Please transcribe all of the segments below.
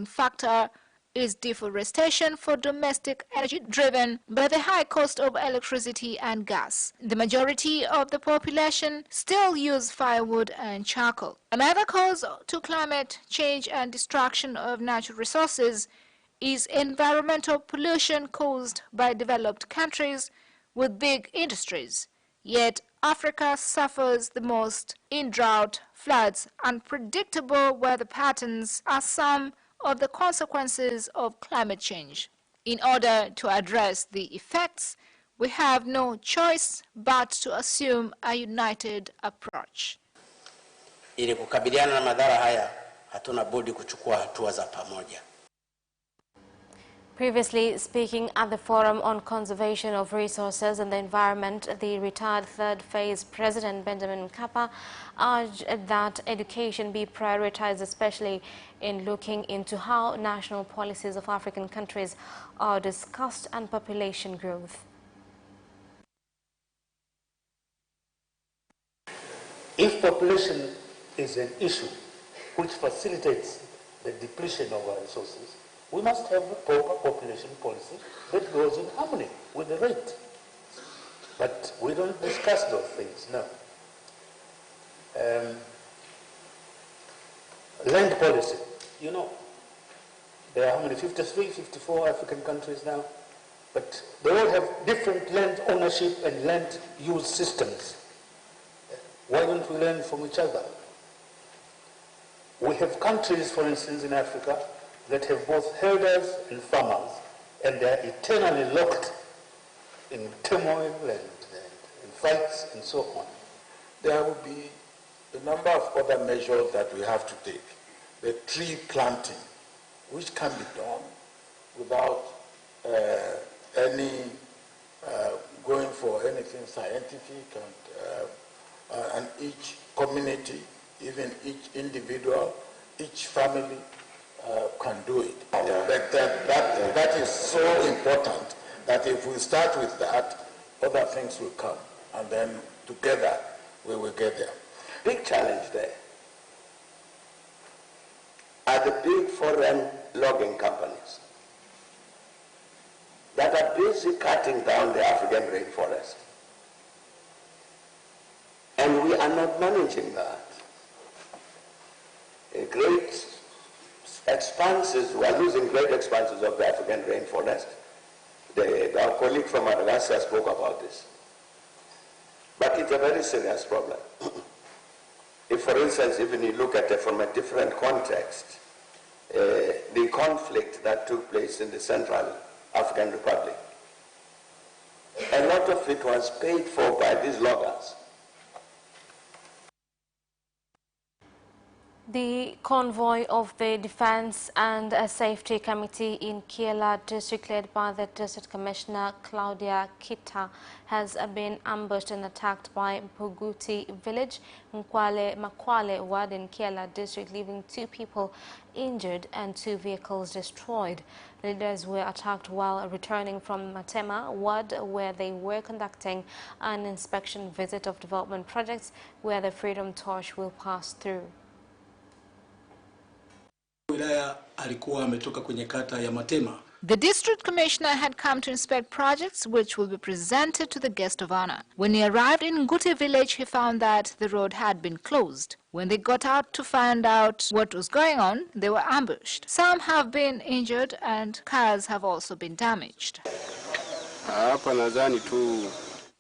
factor is deforestation for domestic energy driven by the high cost of electricity and gas. The majority of the population still use firewood and charcoal. Another cause to climate change and destruction of natural resources is environmental pollution caused by developed countries with big industries. Yet Africa suffers the most in drought, floods, unpredictable weather patterns are some of the consequences of climate change. In order to address the effects, we have no choice but to assume a united approach. Ili kukabiliana na madhara haya, hatuna budi kuchukua hatua za pamoja. Previously speaking at the Forum on Conservation of Resources and the Environment, the retired third phase President Benjamin Mkapa urged that education be prioritized, especially in looking into how national policies of African countries are discussed and population growth. If population is an issue which facilitates the depletion of our resources, we must have a proper population policy that goes in harmony with the rate. But we don't discuss those things, no. Land policy, you know, there are how many, 53, 54 African countries now? But they all have different land ownership and land use systems. Why don't we learn from each other? We have countries, for instance, in Africa, that have both herders and farmers, and they are eternally locked in turmoil and fights and so on. There will be a number of other measures that we have to take. The tree planting, which can be done without any going for anything scientific, and each community, even each individual, each family, can do it. But that is so important that if we start with that, other things will come, and then together we will get there. Big challenge there are the big foreign logging companies that are busy cutting down the African rainforest. And we are not managing that. Great expanses, we are losing great expanses of the African rainforest. Our colleague from Madagascar spoke about this. But it's a very serious problem. If, for instance, even you look at it from a different context, the conflict that took place in the Central African Republic, a lot of it was paid for by these loggers. The convoy of the Defense and Safety Committee in Kiela district, led by the District Commissioner Claudia Kita, has been ambushed and attacked by Mpuguti village, Makwale ward in Kiela district, leaving 2 people injured and 2 vehicles destroyed. The leaders were attacked while returning from Matema ward, where they were conducting an inspection visit of development projects where the Freedom Torch will pass through. The district commissioner had come to inspect projects which will be presented to the guest of honor. When he arrived in Nguti village, he found that the road had been closed. When they got out to find out what was going on, they were ambushed. Some have been injured and cars have also been damaged.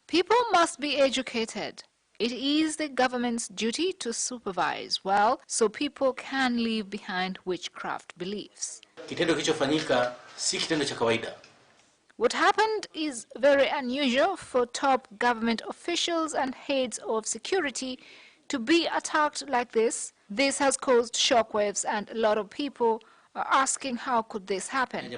People must be educated. It is the government's duty to supervise well so people can leave behind witchcraft beliefs. What happened is very unusual for top government officials and heads of security to be attacked like this. This has caused shockwaves, and a lot of people are asking how could this happen.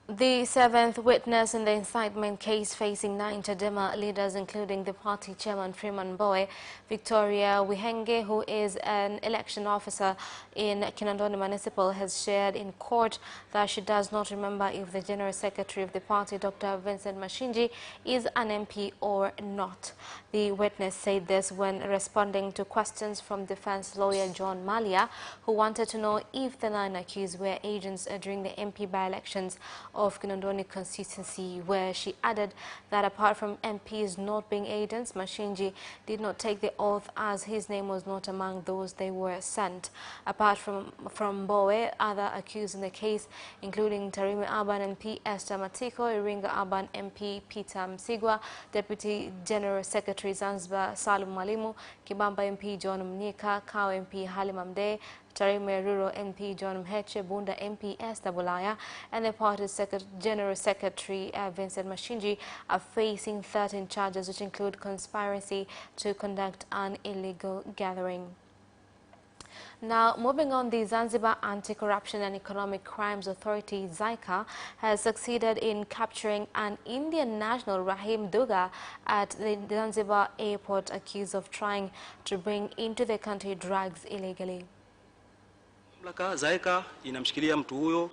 The seventh witness in the incitement case facing 9 Chadema leaders, including the party chairman Freeman Mbowe, Victoria Wihenge, who is an election officer in Kinondoni Municipal, has shared in court that she does not remember if the General Secretary of the party, Dr. Vincent Mashinji, is an MP or not. The witness said this when responding to questions from defense lawyer John Malia, who wanted to know if the 9 accused were agents during the MP by-elections of Kinondoni constituency, where she added that apart from MPs not being agents, Mashinji did not take the oath as his name was not among those they were sent. Apart from Mbowe, other accused in the case, including Tarime Urban MP Esther Matiko, Iringa Urban MP Peter Msigwa, Deputy General Secretary Zanzibar Salum Mwalimu, Kibamba MP John Mnyika, Kao MP Halima Mdee, Tarime Rural MP John Mheche, Bunda MP Esther Bulaya, and the party's General Secretary Vincent Mashinji are facing 13 charges, which include conspiracy to conduct an illegal gathering. Now, moving on, the Zanzibar Anti-Corruption and Economic Crimes Authority, ZICA, has succeeded in capturing an Indian national, Rahim Duga, at the Zanzibar airport, accused of trying to bring into the country drugs illegally. I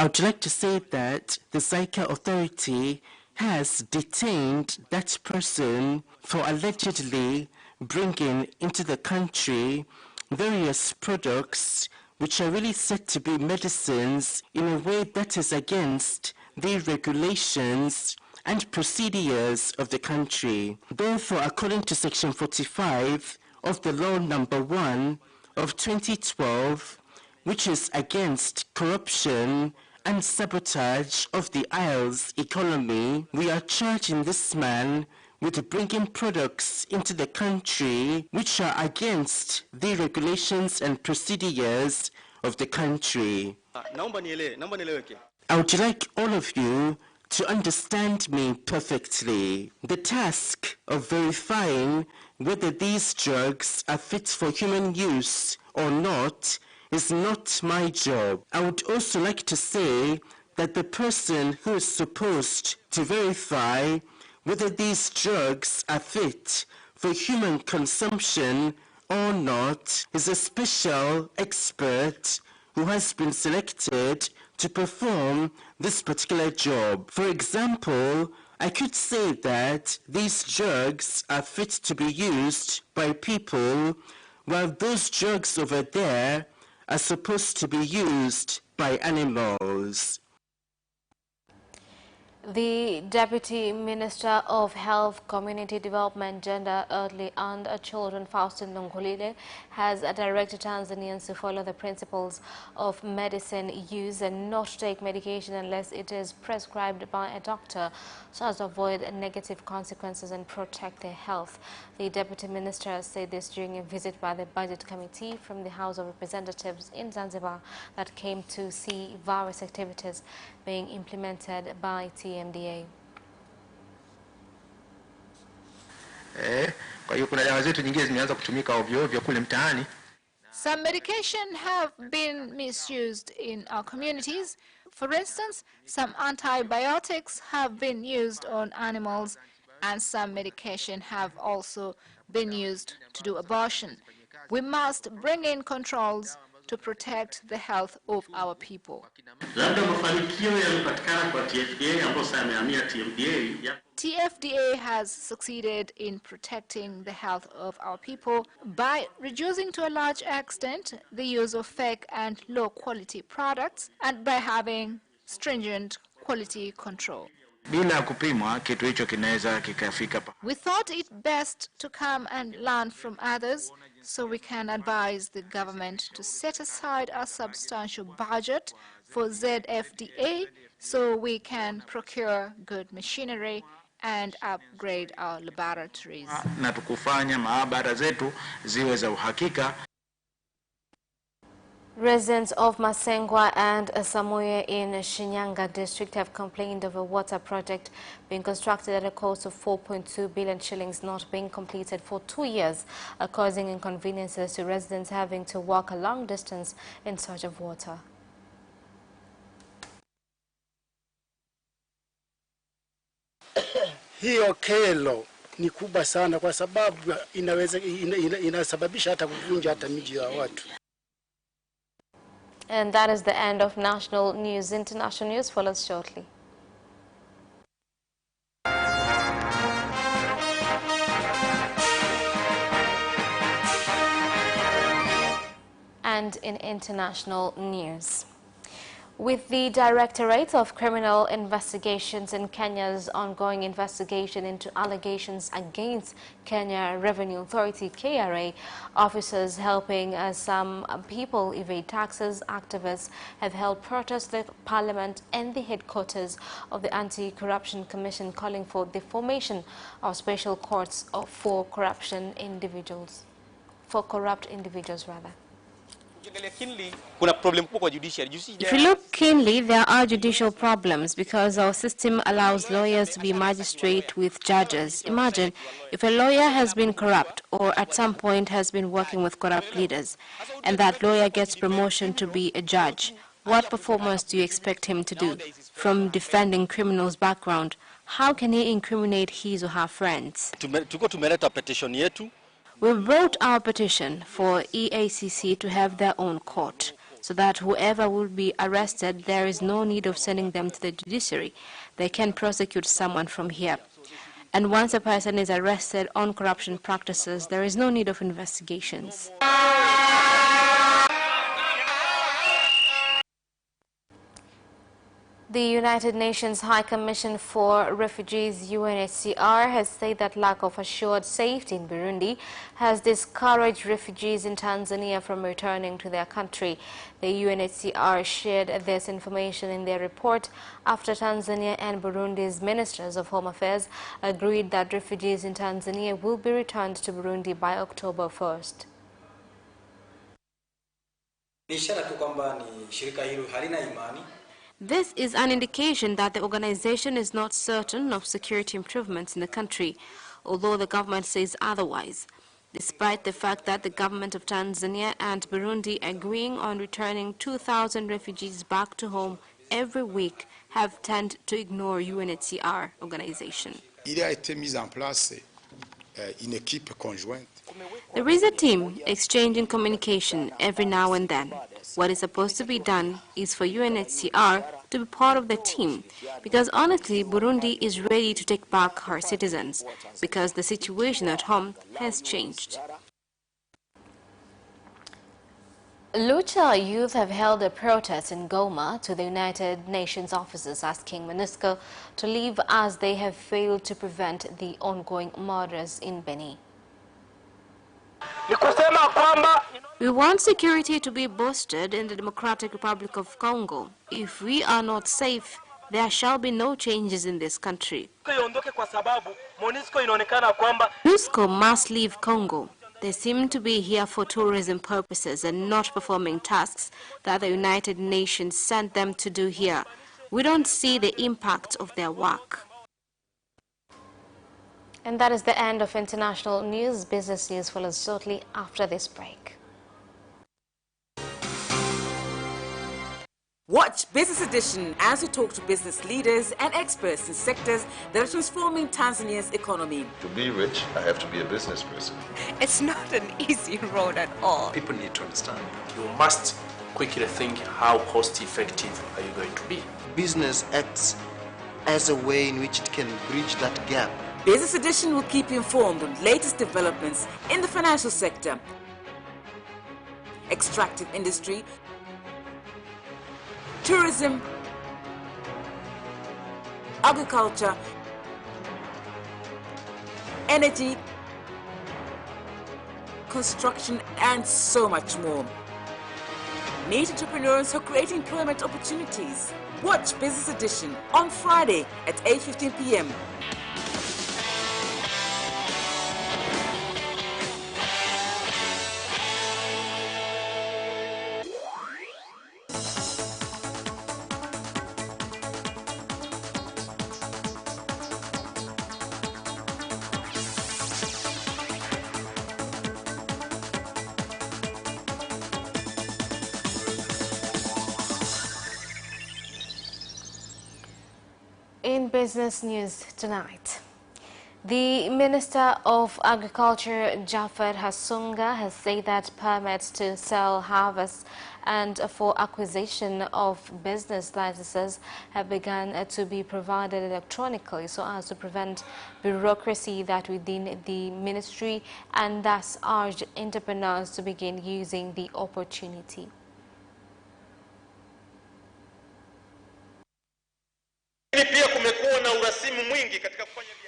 would like to say that the ZICA authority has detained that person for allegedly bringing into the country various products which are really said to be medicines in a way that is against the regulations and procedures of the country. Therefore, according to Section 45 of the Law Number 1 of 2012, which is against corruption and sabotage of the Isles' economy, we are charging this man with bringing products into the country which are against the regulations and procedures of the country. I would like all of you to understand me perfectly. The task of verifying whether these drugs are fit for human use or not is not my job. I would also like to say that the person who is supposed to verify whether these drugs are fit for human consumption or not is a special expert who has been selected to perform this particular job. For example, I could say that these drugs are fit to be used by people, while those drugs over there are supposed to be used by animals. The Deputy Minister of Health, Community Development, Gender, Early and Children, Faustin Longolile, has directed Tanzanians to follow the principles of medicine use and not take medication unless it is prescribed by a doctor, so as to avoid negative consequences and protect their health. The Deputy Minister said this during a visit by the Budget Committee from the House of Representatives in Zanzibar that came to see various activities being implemented by TMDA. Some medication have been misused in our communities. For instance, some antibiotics have been used on animals, and some medication have also been used to do abortion. We must bring in controls to protect the health of our people. TFDA has succeeded in protecting the health of our people by reducing to a large extent the use of fake and low-quality products and by having stringent quality control. We thought it best to come and learn from others so we can advise the government to set aside a substantial budget for ZFDA so we can procure good machinery and upgrade our laboratories. Residents of Masengwa and Samoye in Shinyanga district have complained of a water project being constructed at a cost of 4.2 billion shillings not being completed for 2 years, causing inconveniences to residents having to walk a long distance in search of water. hiyo kero ni kubwa sana kwa sababu inasababisha hata kuvunja hata miji ya watu. And that is the end of national news. International news follows shortly. And in international news, with the Directorate of Criminal Investigations in Kenya's ongoing investigation into allegations against Kenya Revenue Authority (KRA) officers helping some people evade taxes, activists have held protests at Parliament and the headquarters of the Anti-Corruption Commission, calling for the formation of special courts for corrupt individuals. If you look keenly, there are judicial problems because our system allows lawyers to be magistrate with judges. Imagine if a lawyer has been corrupt or at some point has been working with corrupt leaders, and that lawyer gets promotion to be a judge. What performance do you expect him to do? From defending criminals' background, how can he incriminate his or her friends? We wrote our petition for EACC to have their own court, so that whoever will be arrested, there is no need of sending them to the judiciary. They can prosecute someone from here. And once a person is arrested on corruption practices, there is no need of investigations. The United Nations High Commission for Refugees, UNHCR, has said that lack of assured safety in Burundi has discouraged refugees in Tanzania from returning to their country. The UNHCR shared this information in their report after Tanzania and Burundi's Ministers of Home Affairs agreed that refugees in Tanzania will be returned to Burundi by October 1st. This is an indication that the organization is not certain of security improvements in the country, although the government says otherwise, despite the fact that the government of Tanzania and Burundi agreeing on returning 2,000 refugees back to home every week have tended to ignore UNHCR organization. There is a team exchanging communication every now and then. What is supposed to be done is for UNHCR to be part of the team, because honestly, Burundi is ready to take back her citizens, because the situation at home has changed. Lucha youth have held a protest in Goma to the United Nations offices asking MONUSCO to leave as they have failed to prevent the ongoing murders in Beni. We want security to be boosted in the Democratic Republic of Congo. If we are not safe, there shall be no changes in this country. MONUSCO must leave Congo. They seem to be here for tourism purposes and not performing tasks that the United Nations sent them to do here. We don't see the impact of their work. And that is the end of international news. Business news follows shortly after this break. Watch Business Edition as we talk to business leaders and experts in sectors that are transforming Tanzania's economy. To be rich, I have to be a business person. It's not an easy road at all. People need to understand. You must quickly think, how cost effective are you going to be? Business acts as a way in which it can bridge that gap. Business Edition will keep you informed on latest developments in the financial sector, extractive industry, tourism, agriculture, energy, construction, and so much more. Meet entrepreneurs who create employment opportunities. Watch Business Edition on Friday at 8:15 p.m. In business news tonight, The Minister of Agriculture, Jafar Hassunga, has said that permits to sell, harvest and for acquisition of business licenses have begun to be provided electronically so as to prevent bureaucracy that within the ministry, and thus urged entrepreneurs to begin using the opportunity.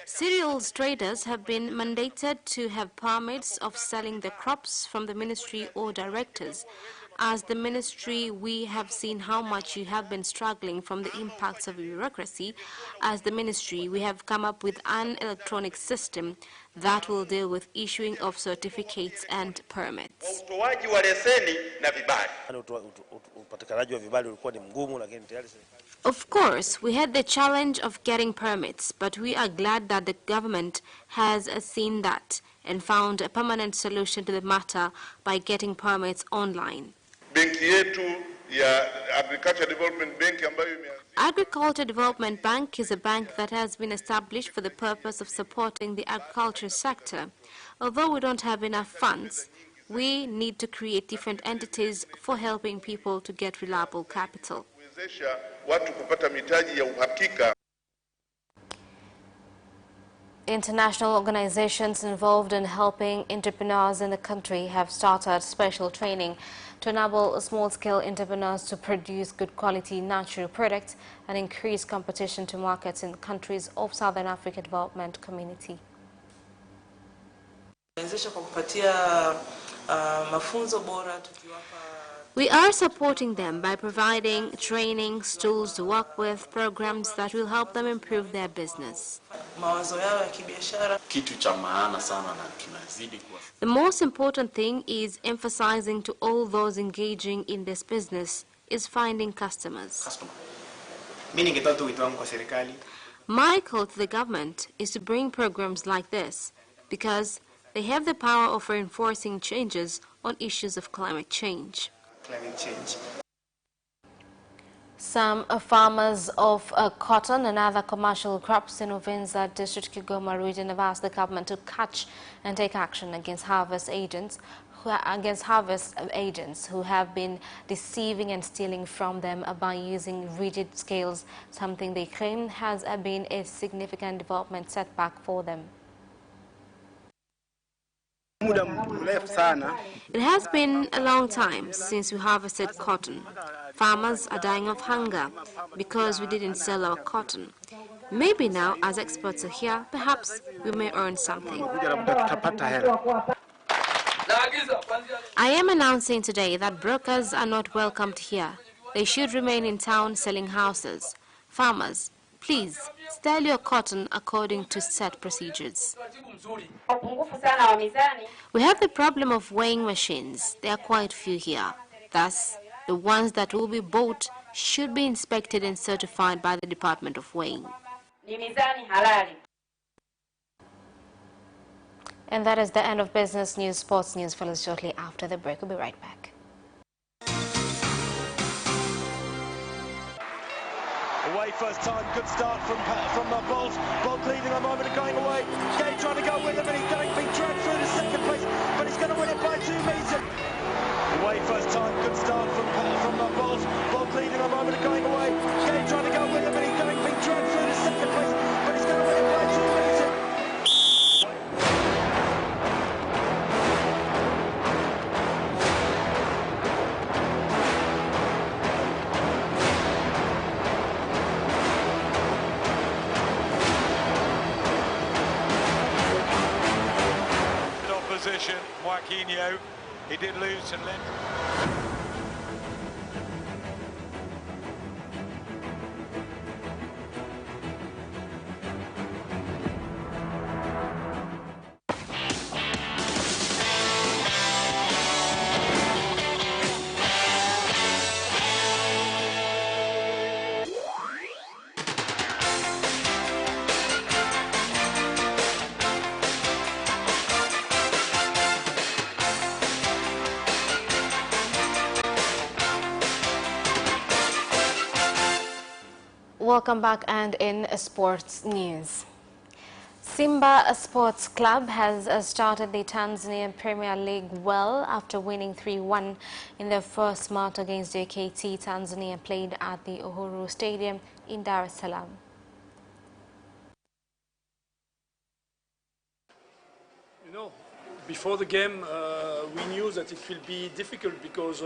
Cereals traders have been mandated to have permits of selling their crops from the ministry or directors. As the ministry, we have seen how much you have been struggling from the impacts of bureaucracy. As the ministry, we have come up with an electronic system that will deal with issuing of certificates and permits. Of course, we had the challenge of getting permits, but we are glad that the government has seen that and found a permanent solution to the matter by getting permits online. Agriculture Development Bank is a bank that has been established for the purpose of supporting the agriculture sector. Although we don't have enough funds, we need to create different entities for helping people to get reliable capital. International organizations involved in helping entrepreneurs in the country have started special training to enable small-scale entrepreneurs to produce good quality natural products and increase competition to markets in countries of Southern African Development Community. We are supporting them by providing training, tools to work with, programs that will help them improve their business. The most important thing is emphasizing to all those engaging in this business is finding customers. My call to the government is to bring programs like this because they have the power of reinforcing changes on issues of climate change. Some farmers of cotton and other commercial crops in Uvinza District, Kigoma region have asked the government to catch and take action against harvest agents who have been deceiving and stealing from them by using rigid scales, something they claim has been a significant development setback for them. It has been a long time since we harvested cotton. Farmers are dying of hunger because we didn't sell our cotton. Maybe now, as experts are here, perhaps we may earn something. I am announcing today that brokers are not welcomed here. They should remain in town selling houses. Farmers, please, sell your cotton according to set procedures. We have the problem of weighing machines. There are quite few here. Thus, the ones that will be bought should be inspected and certified by the Department of Weighing. And that is the end of business news. Sports news follows shortly after the break. We'll be right back. Away first time, good start from Bolt. Bolt leading a moment of going away. Gay trying to go with him and he's going to be dragged through to second place, but he's going to win it by 2 meters. Away first time, good start from Bolt. Bolt leading a moment of going away. Gay trying to go with him and he's going to be dragged through to second place, but he's going to win it by 2 meters. Joaquinho, he did lose to Lent. Welcome back, and in sports news. Simba Sports Club has started the Tanzania Premier League well after winning 3-1 in their first match against JKT Tanzania played at the Uhuru Stadium in Dar es Salaam. You know, before the game, we knew that it will be difficult because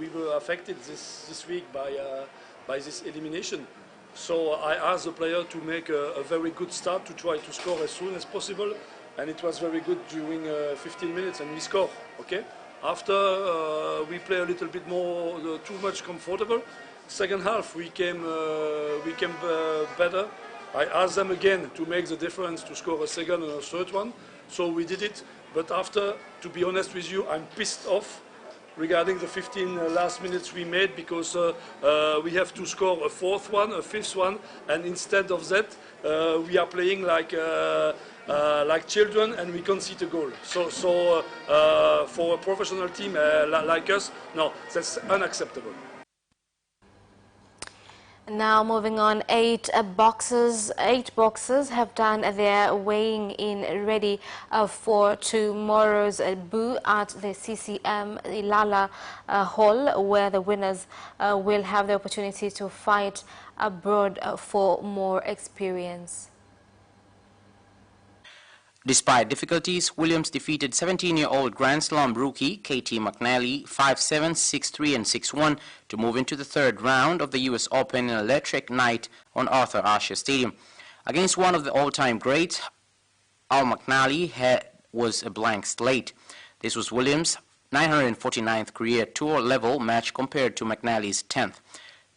we were affected this week by this elimination. So I asked the player to make a very good start to try to score as soon as possible, and it was very good during 15 minutes, and we scored. Okay. After we play a little bit more, too much comfortable. Second half we came better. I asked them again to make the difference to score a second and a third one, so we did it. But after, to be honest with you, I'm pissed off regarding the 15 last minutes we made, because we have to score a fourth one, a fifth one, and instead of that, we are playing like children and we concede a goal. So for a professional team like us, no, that's unacceptable. Now moving on, eight boxers have done their weighing in ready for tomorrow's bout at the CCM Ilala Hall, where the winners will have the opportunity to fight abroad for more experience. Despite difficulties, Williams defeated 17-year-old Grand Slam rookie Katie McNally 5-7, 6-3 and 6-1 to move into the third round of the US Open in an electric night on Arthur Ashe Stadium. Against one of the all-time greats, Al McNally was a blank slate. This was Williams' 949th career tour level match compared to McNally's 10th.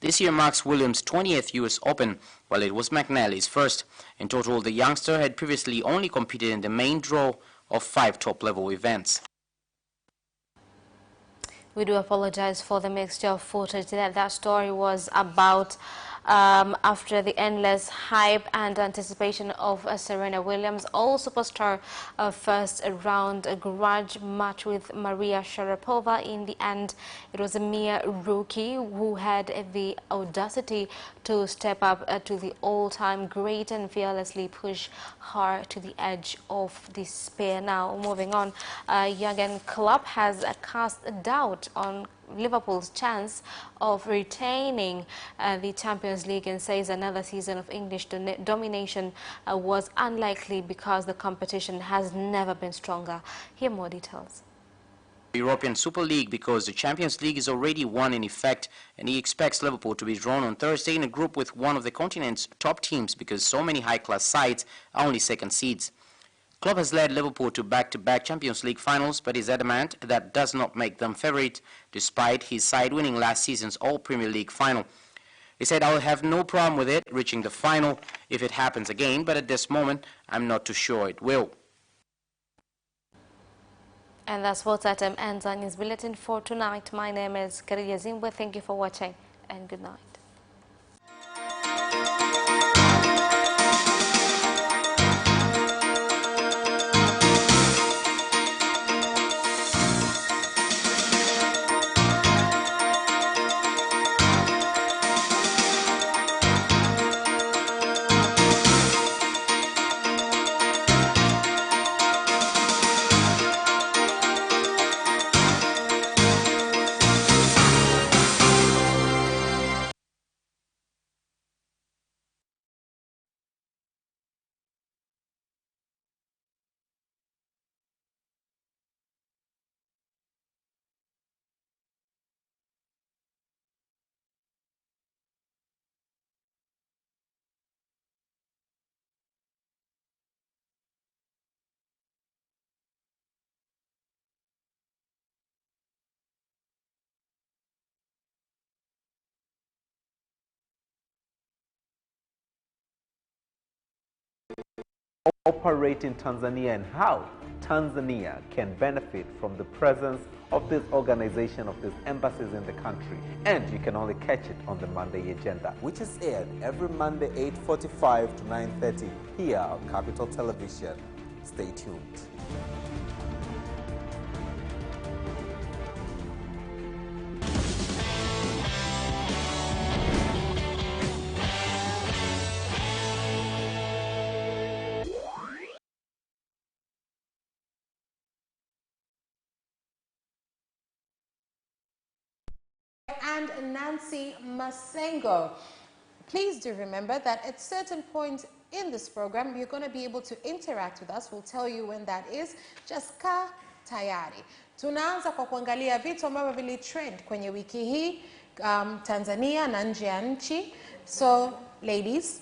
This year marks Williams' 20th US Open, while it was McNally's first. In total, the youngster had previously only competed in the main draw of 5 top-level events. We do apologize for the mixture of footage that story was about. After the endless hype and anticipation of Serena Williams, all superstar first round grudge match with Maria Sharapova. In the end, it was a mere rookie who had the audacity to step up to the all-time great and fearlessly push her to the edge of despair. Now, moving on, Jurgen Klopp has cast doubt on Liverpool's chance of retaining the Champions League and says another season of English domination was unlikely because the competition has never been stronger. Here more details. European Super League because the Champions League is already won in effect, and he expects Liverpool to be drawn on Thursday in a group with one of the continent's top teams because so many high-class sides are only second seeds. Klopp has led Liverpool to back-to-back Champions League finals, but is adamant that does not make them favourite, despite his side winning last season's All-Premier League final. He said, "I'll have no problem with it reaching the final if it happens again, but at this moment, I'm not too sure it will." And that's sports item ends on News Bulletin for tonight. My name is Karija Zimbwe. Thank you for watching and good night. Operate in Tanzania and how Tanzania can benefit from the presence of this organization, of these embassies in the country. And you can only catch it on the Monday Agenda, which is aired every Monday 8:45 to 9:30 here on Capital Television. Stay tuned. and Nancy Masengo. Please do remember that at certain points in this program, you're going to be able to interact with us. We'll tell you when that is. Just ka tayari. Tunaanza kwa kuangalia vitu ambavyo vili trend kwenye wiki hii Tanzania na nje ya nchi. So, ladies,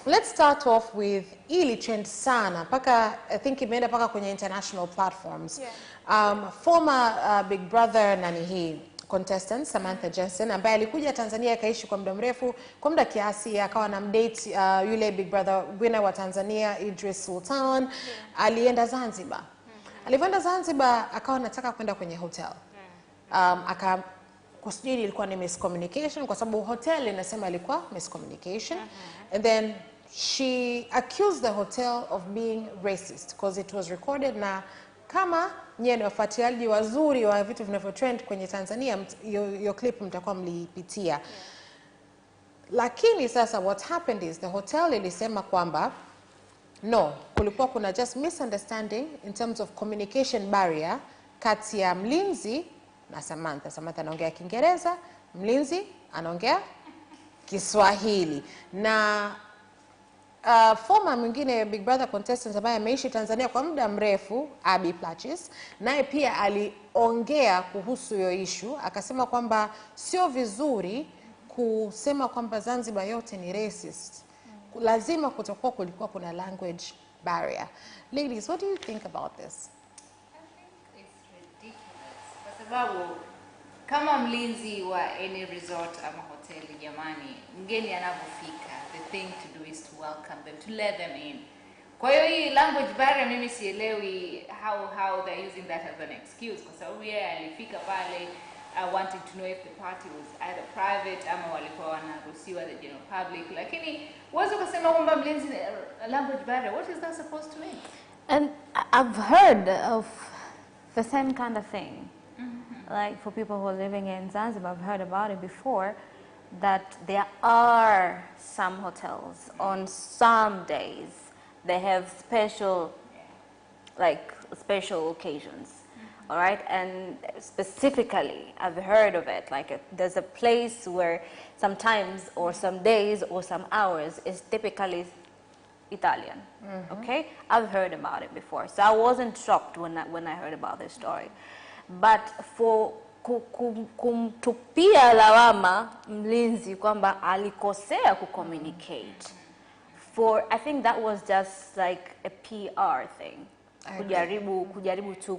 let's start off with ili trend sana paka I think imeenda paka kwenye international platforms. Yeah. Former Big Brother nani hii contestant Samantha Jensen ambaye alikuja Tanzania akaishi kwa muda mrefu, kwa muda kiasi akawa na mdate yule Big Brother winner wa Tanzania Idris Sultan. Yeah. Alienda Zanzibar. Alivyoenda Zanzibar akawa anataka kwenda kwenye hotel. Kusudi ilikuwa ni miscommunication kwa sababu hotel inasema ilikuwa miscommunication. And then she accused the hotel of being racist because it was recorded, na kama nyene wafuatiliaji wazuri wa vitu vinavyotrend kwenye Tanzania your clip mtakuwa mlipitia. Yeah. Lakini sasa what happened is the hotel ilisema kwamba no, kulikuwa kuna just misunderstanding in terms of communication barrier kati ya mlinzi na Samantha. Samantha anaongea Kiingereza, mlinzi anaongea Kiswahili. Na former mwingine Big Brother contestant ambaye ameishi Tanzania kwa muda mrefu, Abby Platches, naye pia aliongea kuhusu hiyo issue, akasema kwamba sio vizuri kusema kwamba Zanzibar yote ni racist. Lazima kutakuwa kulikuwa kuna language barrier. Ladies, what do you think about this? I think it's ridiculous. Kwa sababu kama mlinzi wa any resort ama hoteli jamani, mgeni anapofika, the thing to do is to welcome them, to let them in. Kwa hiyo hii language barrier mimi sielewi how they're using that as an excuse, kwa sababu yeye alifika pale wanting to know if the party was either private ama walikuwa wanaruhusiwa the general public. Lakini uweze kusema kwamba mlinzi language barrier, what is that supposed to mean? And I've heard of the same kind of thing. Like for people who are living in Zanzibar, I've heard about it before, that there are some hotels on some days they have special occasions. All right, and specifically I've heard of it, like there's a place where sometimes or some days or some hours is typically Italian. Okay, I've heard about it before, so I wasn't shocked when I heard about this story. But for kumtupia lawama mlinzi kwamba alikosea kucommunicate, I think that was just like a PR thing. Kujaribu tu